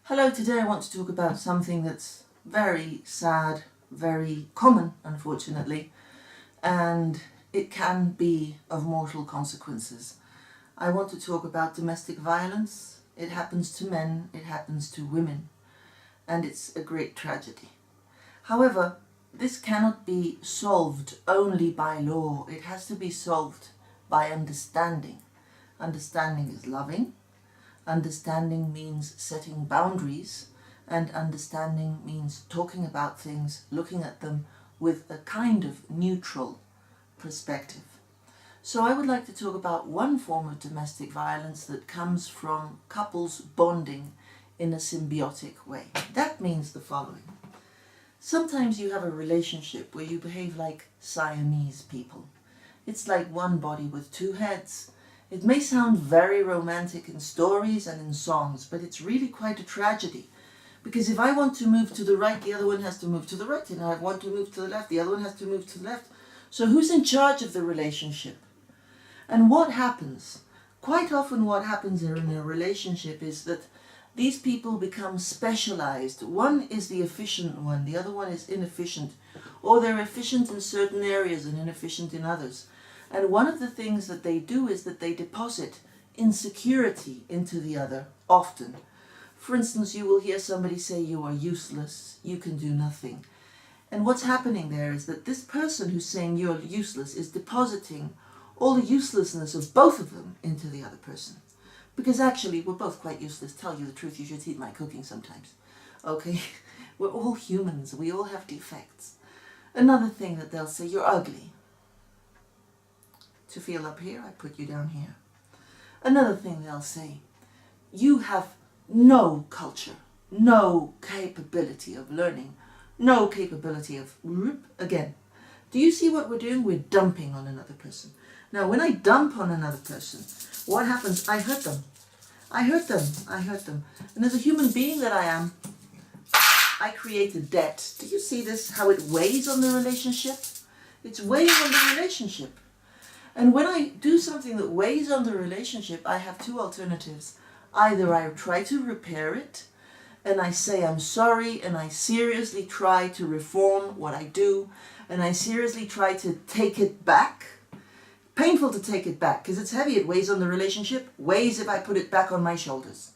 Hello, today I want to talk about something that's very sad, very common, unfortunately, and it can be of mortal consequences. I want to talk about domestic violence. It happens to men, it happens to women, and it's a great tragedy. However, this cannot be solved only by law. It has to be solved by understanding. Understanding is loving. Understanding means setting boundaries, and understanding means talking about things, looking at them with a kind of neutral perspective. So I would like to talk about one form of domestic violence that comes from couples bonding in a symbiotic way. That means the following. Sometimes you have a relationship where you behave like Siamese people. It's like one body with two heads. It may sound very romantic in stories and in songs, but it's really quite a tragedy. Because if I want to move to the right, the other one has to move to the right. And if I want to move to the left, the other one has to move to the left. So who's in charge of the relationship? And what happens? Quite often what happens in a relationship is that these people become specialized. One is the efficient one, the other one is inefficient. Or they're efficient in certain areas and inefficient in others. And one of the things that they do is that they deposit insecurity into the other, often. For instance, you will hear somebody say, you are useless, you can do nothing. And what's happening there is that this person who's saying you're useless is depositing all the uselessness of both of them into the other person. Because actually, we're both quite useless. Tell you the truth, you should eat my cooking sometimes. Okay? We're all humans, we all have defects. Another thing that they'll say, you're ugly. To feel up here, I put you down here. Another thing they'll say, you have no culture, no capability of learning, no capability of, again, do you see what we're doing? We're dumping on another person. Now, when I dump on another person, what happens? I hurt them. I hurt them. I hurt them. And as a human being that I am, I create a debt. Do you see this, how it weighs on the relationship? It's weighing on the relationship. And when I do something that weighs on the relationship, I have two alternatives. Either I try to repair it, and I say I'm sorry, and I seriously try to reform what I do, and I seriously try to take it back. Painful to take it back, because it's heavy, it weighs on the relationship, weighs if I put it back on my shoulders.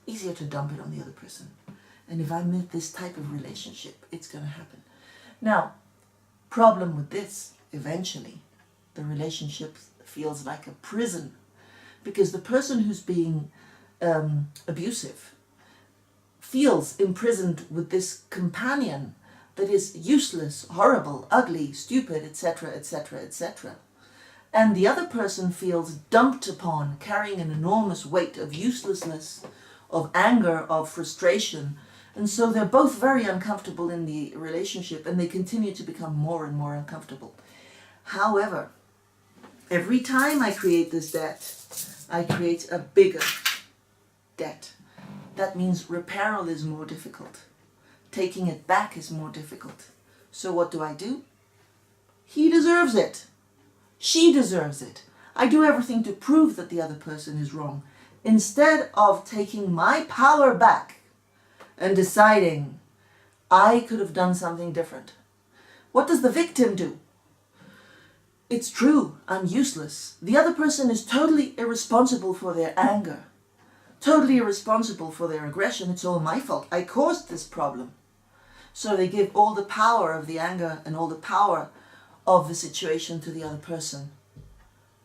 Easier to dump it on the other person. And if I'm in this type of relationship, it's going to happen. Now, problem with this, eventually, the relationship feels like a prison, because the person who's being abusive feels imprisoned with this companion that is useless, horrible, ugly, stupid, etc., etc., etc. And the other person feels dumped upon, carrying an enormous weight of uselessness, of anger, of frustration. And so they're both very uncomfortable in the relationship, and they continue to become more and more uncomfortable. However, every time I create this debt, I create a bigger debt. That means repairal is more difficult. Taking it back is more difficult. So what do? He deserves it. She deserves it. I do everything to prove that the other person is wrong, instead of taking my power back and deciding I could have done something different. What does the victim do? It's true, I'm useless. The other person is totally irresponsible for their anger, totally irresponsible for their aggression. It's all my fault. I caused this problem. So they give all the power of the anger and all the power of the situation to the other person.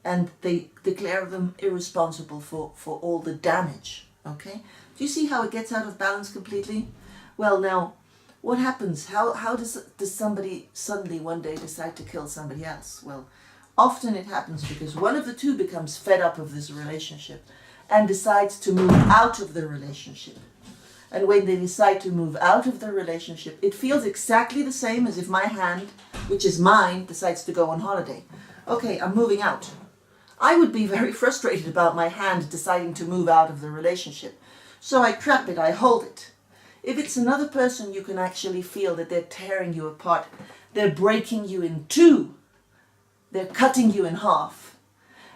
And they declare them irresponsible for all the damage. Okay? Do you see how it gets out of balance completely? Well, now, what happens? How does somebody suddenly one day decide to kill somebody else? Well, often it happens because one of the two becomes fed up of this relationship and decides to move out of the relationship. And when they decide to move out of the relationship, it feels exactly the same as if my hand, which is mine, decides to go on holiday. Okay, I'm moving out. I would be very frustrated about my hand deciding to move out of the relationship. So I trap it, I hold it. If it's another person, you can actually feel that they're tearing you apart. They're breaking you in two. They're cutting you in half.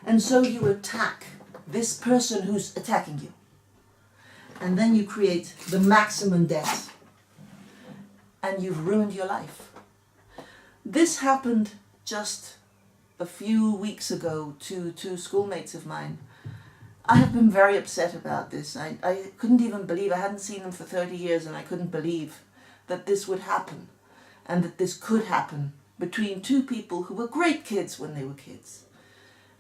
And so you attack this person who's attacking you. and then you create the maximum debt, and you've ruined your life. This happened just a few weeks ago to two schoolmates of mine. I have been very upset about this. I couldn't even believe, I hadn't seen them for 30 years, and I couldn't believe that this would happen, and that this could happen between two people who were great kids when they were kids.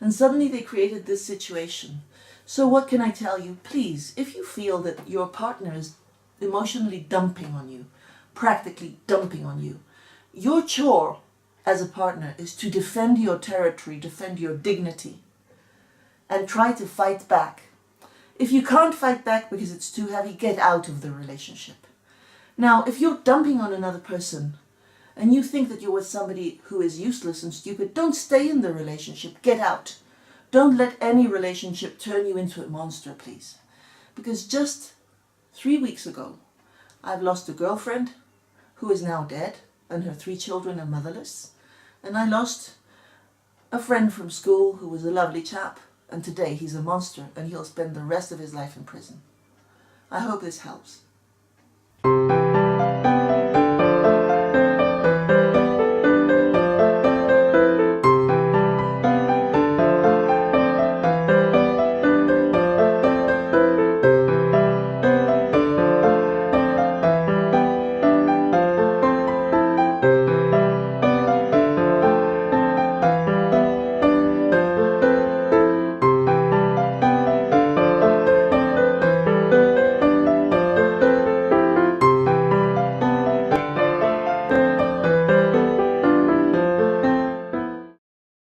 And suddenly they created this situation. So what can I tell you? Please, if you feel that your partner is emotionally dumping on you, practically dumping on you, your chore as a partner is to defend your territory, defend your dignity, and try to fight back. If you can't fight back because it's too heavy, get out of the relationship. Now, if you're dumping on another person and you think that you're with somebody who is useless and stupid, don't stay in the relationship. Get out. Don't let any relationship turn you into a monster, please. Because just 3 weeks ago, I've lost a girlfriend who is now dead, and her 3 children are motherless. And I lost a friend from school who was a lovely chap, and today he's a monster and he'll spend the rest of his life in prison. I hope this helps.